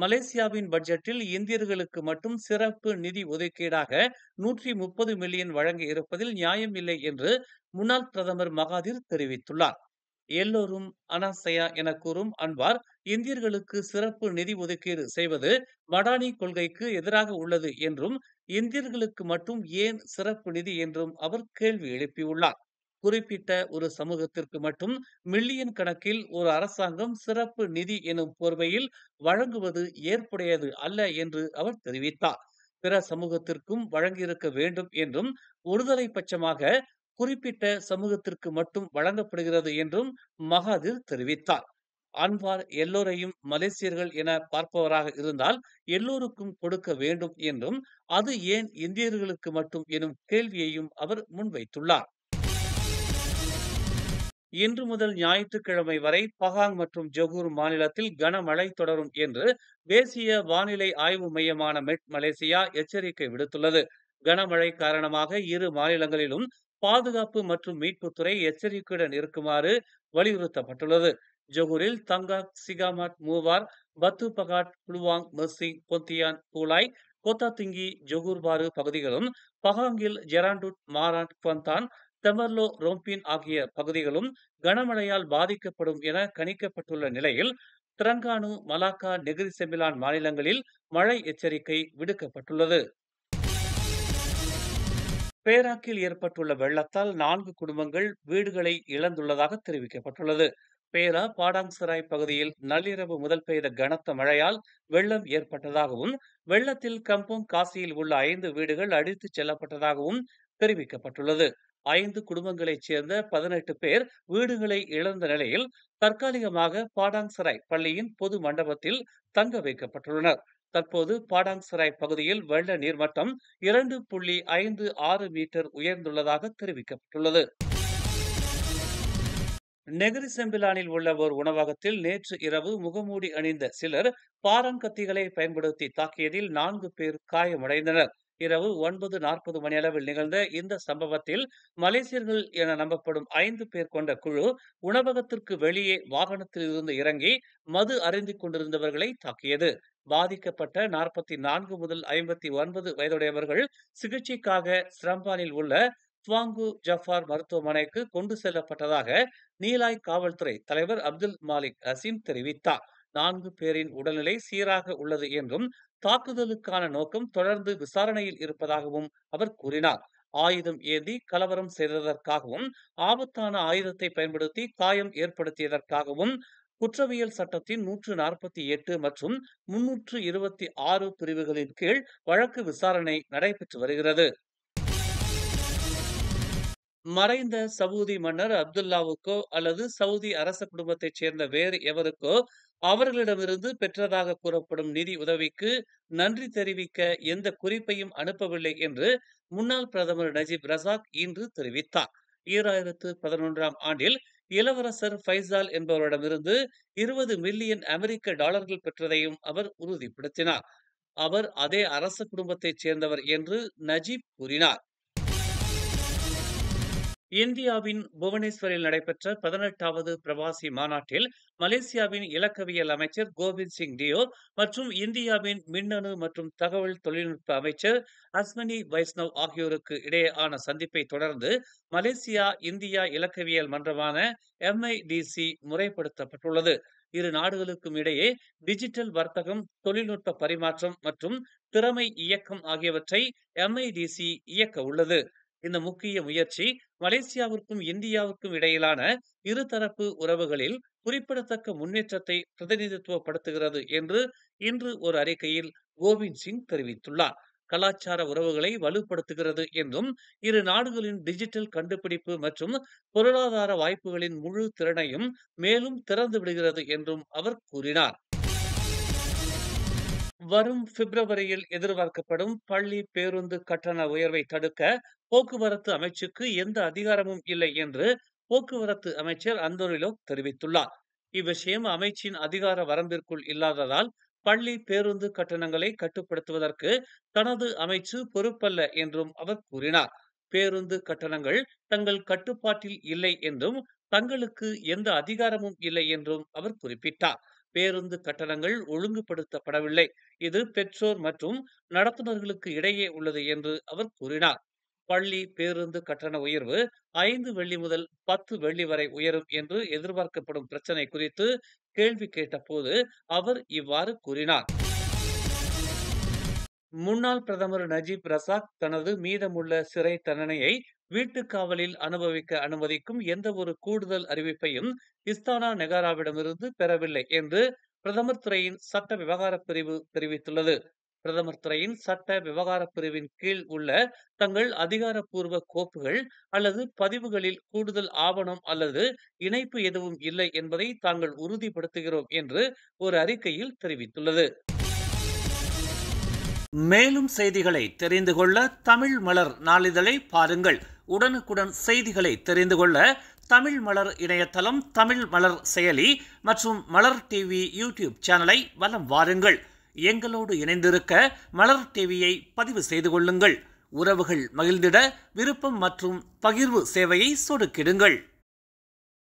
மலேசியாவின் பட்ஜெட்டில் இந்தியர்களுக்கு மட்டும் சிறப்பு நிதி ஒதுக்கீடாக 130 மில்லியன் வழங்கி இருப்பதில் நியாயமில்லை என்று முன்னாள் பிரதமர் மகாதிர் தெரிவித்துள்ளார். எல்லோரும் அனாசயா என கூறும் அன்வார், இந்தியர்களுக்கு சிறப்பு நிதி ஒதுக்கீடு செய்வது மடானி கொள்கைக்கு எதிராக உள்ளது என்றும், இந்தியர்களுக்கு மட்டும் ஏன் சிறப்பு நிதி என்றும் அவர் கேள்வி எழுப்பியுள்ளார். குறிப்பிட்ட ஒரு சமூகத்திற்கு மட்டும் மில்லியன் கணக்கில் ஒரு அரசாங்கம் சிறப்பு நிதி எனும் போர்வையில் வழங்குவது ஏற்புடையது அல்ல என்று அவர் தெரிவித்தார். பிற சமூகத்திற்கும் வழங்கியிருக்க வேண்டும் என்றும், ஒருதலை பட்சமாக குறிப்பிட்ட சமூகத்திற்கு மட்டும் வழங்கப்படுகிறது என்றும் மகாதிர் தெரிவித்தார். அன்வார் எல்லோரையும் மலேசியர்கள் என பார்ப்பவராக இருந்தால் எல்லோருக்கும் கொடுக்க வேண்டும் என்றும், அது ஏன் இந்தியர்களுக்கு மட்டும் எனும் கேள்வியையும் அவர் முன்வைத்துள்ளார். இன்று முதல் ஞாயிற்றுக்கிழமை வரை பகாங் மற்றும் ஜொகூர் மாநிலத்தில் கனமழை தொடரும் என்று தேசிய வானிலை ஆய்வு மையமான மெட் மலேசியா எச்சரிக்கை விடுத்துள்ளது. கனமழை காரணமாக இரு மாநிலங்களிலும் பாதுகாப்பு மற்றும் மீட்புத்துறை எச்சரிக்கையுடன் இருக்குமாறு வலியுறுத்தப்பட்டுள்ளது. ஜொகூரில் தங்காக், சிகாமாட், மூவார், பத்து பகாட், புலுவாங், Mersing, Pontian, Kulai, Kota Tinggi, Johor Bahru பகுதிகளும், பகாங்கில் ஜெராண்டுட், மாராண்ட், குவந்தான், தெமர்லோ, ரோம்பின் ஆகிய பகுதிகளும் கனமழையால் பாதிக்கப்படும் என கணிக்கப்பட்டுள்ள நிலையில், திரங்கானு, மலாக்கா, நெகிரி செம்பிலான் மாநிலங்களில் மழை எச்சரிக்கை விடுக்கப்பட்டுள்ளது. பேராக்கில் ஏற்பட்டுள்ள வெள்ளத்தால் 4 குடும்பங்கள் வீடுகளை இழந்துள்ளதாக தெரிவிக்கப்பட்டுள்ளது. பேரா, பாடாங்சராய் பகுதியில் நள்ளிரவு முதல் பெய்த கனத்த மழையால் வெள்ளம் ஏற்பட்டதாகவும், வெள்ளத்தில் கம்போங் காசியில் உள்ள 5 வீடுகள் அடித்துச் செல்லப்பட்டதாகவும் தெரிவிக்கப்பட்டுள்ளது. 5 குடும்பங்களைச் சேர்ந்த 18 பேர் வீடுகளை இழந்த நிலையில் தற்காலிகமாக பாடாங்சராய் பள்ளியின் பொது மண்டபத்தில் தங்க வைக்கப்பட்டுள்ளனர். தற்போது பாடாங்சராய் பகுதியில் வெள்ள நீர்மட்டம் 2.56 மீட்டர் உயர்ந்துள்ளதாக தெரிவிக்கப்பட்டுள்ளது. நெகிரி செம்பிலானில் உள்ள ஓர் உணவகத்தில் நேற்று இரவு முகமூடி அணிந்த சிலர் பாறாங்கத்திகளை பயன்படுத்தி தாக்கியதில் 4 பேர் காயமடைந்தனர். இரவு 9:40 மணியளவில் நிகழ்ந்த இந்த சம்பவத்தில் மலேசியர்கள் என நம்பப்படும் 5 பேர் கொண்ட குழு உணவகத்திற்கு வெளியே வாகனத்தில் இருந்து இறங்கி மது அருந்திக் கொண்டிருந்தவர்களை தாக்கியது. பாதிக்கப்பட்ட 44 முதல் 59 வயதுடையவர்கள் சிகிச்சைக்காக ஸ்ரம்பானில் உள்ள துவாங்கு ஜஃபார் மருத்துவமனைக்கு கொண்டு செல்லப்பட்டதாக நீலாய் காவல்துறை தலைவர் அப்துல் மாலிக் அசீம் தெரிவித்தார். 4 பேரின் உடல்நிலை சீராக உள்ளது என்றும், தாக்குதலுக்கான நோக்கம் தொடர்ந்து விசாரணையில் இருப்பதாகவும் அவர் கூறினார். ஆயுதம் ஏந்தி கலவரம் செய்ததற்காகவும், ஆபத்தான ஆயுதத்தை பயன்படுத்தி காயம் ஏற்படுத்தியதற்காகவும் குற்றவியல் சட்டத்தின் 148 மற்றும் 326 பிரிவுகளின் கீழ் வழக்கு விசாரணை நடைபெற்று வருகிறது. மறைந்த சவூதி மன்னர் அப்துல்லாவுக்கோ அல்லது சவுதி அரச குடும்பத்தைச் சேர்ந்த வேறு எவருக்கோ அவர்களிடமிருந்து பெற்றதாக கூறப்படும் நிதி உதவிக்கு நன்றி தெரிவிக்க எந்த குறிப்பையும் அனுப்பவில்லை என்று முன்னாள் பிரதமர் நஜீப் ரசாக் இன்று தெரிவித்தார். 2011ஆம் ஆண்டில் இளவரசர் ஃபைசால் என்பவரிடமிருந்து 20 மில்லியன் அமெரிக்க டாலர்கள் பெற்றதையும் அவர் உறுதிப்படுத்தினார். அவர் அதே அரச குடும்பத்தைச் சேர்ந்தவர் என்று நஜீப் கூறினார். இந்தியாவின் புவனேஸ்வரில் நடைபெற்ற 18வது பிரவாசி மாநாட்டில் மலேசியாவின் இலக்கவியல் அமைச்சர் கோவிந்த் சிங் டியோ மற்றும் இந்தியாவின் மின்னணு மற்றும் தகவல் தொழில்நுட்ப அமைச்சர் அஸ்வினி வைஷ்ணவ் ஆகியோருக்கு இடையேயான சந்திப்பை தொடர்ந்து மலேசியா இந்தியா இலக்கவியல் மன்றமான MIDC முறைப்படுத்தப்பட்டுள்ளது. இரு நாடுகளுக்கும் இடையே டிஜிட்டல் வர்த்தகம், தொழில்நுட்ப பரிமாற்றம் மற்றும் திறமை இயக்கம் ஆகியவற்றை MIDC இயக்க உள்ளது. இந்த முக்கிய முயற்சி மலேசியாவிற்கும் இந்தியாவுக்கும் இடையிலான இருதரப்பு உறவுகளில் குறிப்பிடத்தக்க முன்னேற்றத்தை பிரதிநிதித்துவப்படுத்துகிறது என்று இன்று ஒரு அறிக்கையில் கோவிந்த் சிங் தெரிவித்துள்ளார். கலாச்சார உறவுகளை வலுப்படுத்துகிறது என்றும், இரு நாடுகளின் டிஜிட்டல் கண்டுபிடிப்பு மற்றும் பொருளாதார வாய்ப்புகளின் முழு திறனையும் மேலும் திறந்து விடுகிறது என்றும் அவர் கூறினார். வரும் பிப்ரவரியில் எதிர்பார்க்கப்படும் பள்ளி பேருந்து கட்டண உயர்வை தடுக்க போக்குவரத்து அமைச்சுக்கு எந்த அதிகாரமும் இல்லை என்று போக்குவரத்து அமைச்சர் அந்தோனிலோ தெரிவித்துள்ளார். இவ்விஷயம் அமைச்சின் அதிகார வரம்பிற்குள் இல்லாததால் பள்ளி பேருந்து கட்டணங்களை கட்டுப்படுத்துவதற்கு தனது அமைச்சு பொறுப்பல்ல என்றும் அவர் கூறினார். பேருந்து கட்டணங்கள் தங்கள் கட்டுப்பாட்டில் இல்லை என்றும், தங்களுக்கு எந்த அதிகாரமும் இல்லை என்றும் அவர் குறிப்பிட்டார். பேருந்து கட்டணங்கள் ஒழுங்குபடுத்தப்படவில்லை. இது பெற்றோர் மற்றும் நடத்துனர்களுக்கு இடையே உள்ளது என்று அவர் கூறினார். பள்ளி பேருந்து கட்டண உயர்வு 5 வெள்ளி முதல் 10 வெள்ளி வரை உயரும் என்று எதிர்பார்க்கப்படும் பிரச்சனை குறித்து கேள்வி கேட்டபோது அவர் இவ்வாறு கூறினார். முன்னாள் பிரதமர் நஜீப் ரசாக் தனது மீதமுள்ள சிறை தண்டனையை வீட்டுக் காவலில் அனுபவிக்க அனுமதிக்கும் எந்த ஒரு கூடுதல் அறிவிப்பையும் இஸ்தானா நெகாராவிடமிருந்து பெறவில்லை என்று பிரதமர் துறையின் சட்ட விவகாரப் பிரிவு தெரிவித்துள்ளது. பிரதமர் துறையின் சட்ட விவகாரப் பிரிவின் கீழ் உள்ள தங்கள் அதிகாரப்பூர்வ கோப்புகள் அல்லது பதிவுகளில் கூடுதல் ஆவணம் அல்லது இணைப்பு எதுவும் இல்லை என்பதை தாங்கள் உறுதிப்படுத்துகிறோம் என்று ஒரு அறிக்கையில் தெரிவித்துள்ளது. மேலும் செய்திகளை தெரிந்து கொள்ள தமிழ் மலர் நாளிதழை பாருங்கள். உடனுக்குடன் செய்திகளை தெரிந்து கொள்ள தமிழ் மலர் இணையதளம், தமிழ் மலர் செயலி மற்றும் மலர் டிவி யூடியூப் சேனலை வலம் வாருங்கள். எங்களோடு இணைந்திருக்க மலர் டிவியை பதிவு செய்து கொள்ளுங்கள். உறவுகள் மகிழ்ந்திட விருப்பம் மற்றும் பகிர்வு சேவையை சொடுக்கிடுங்கள்.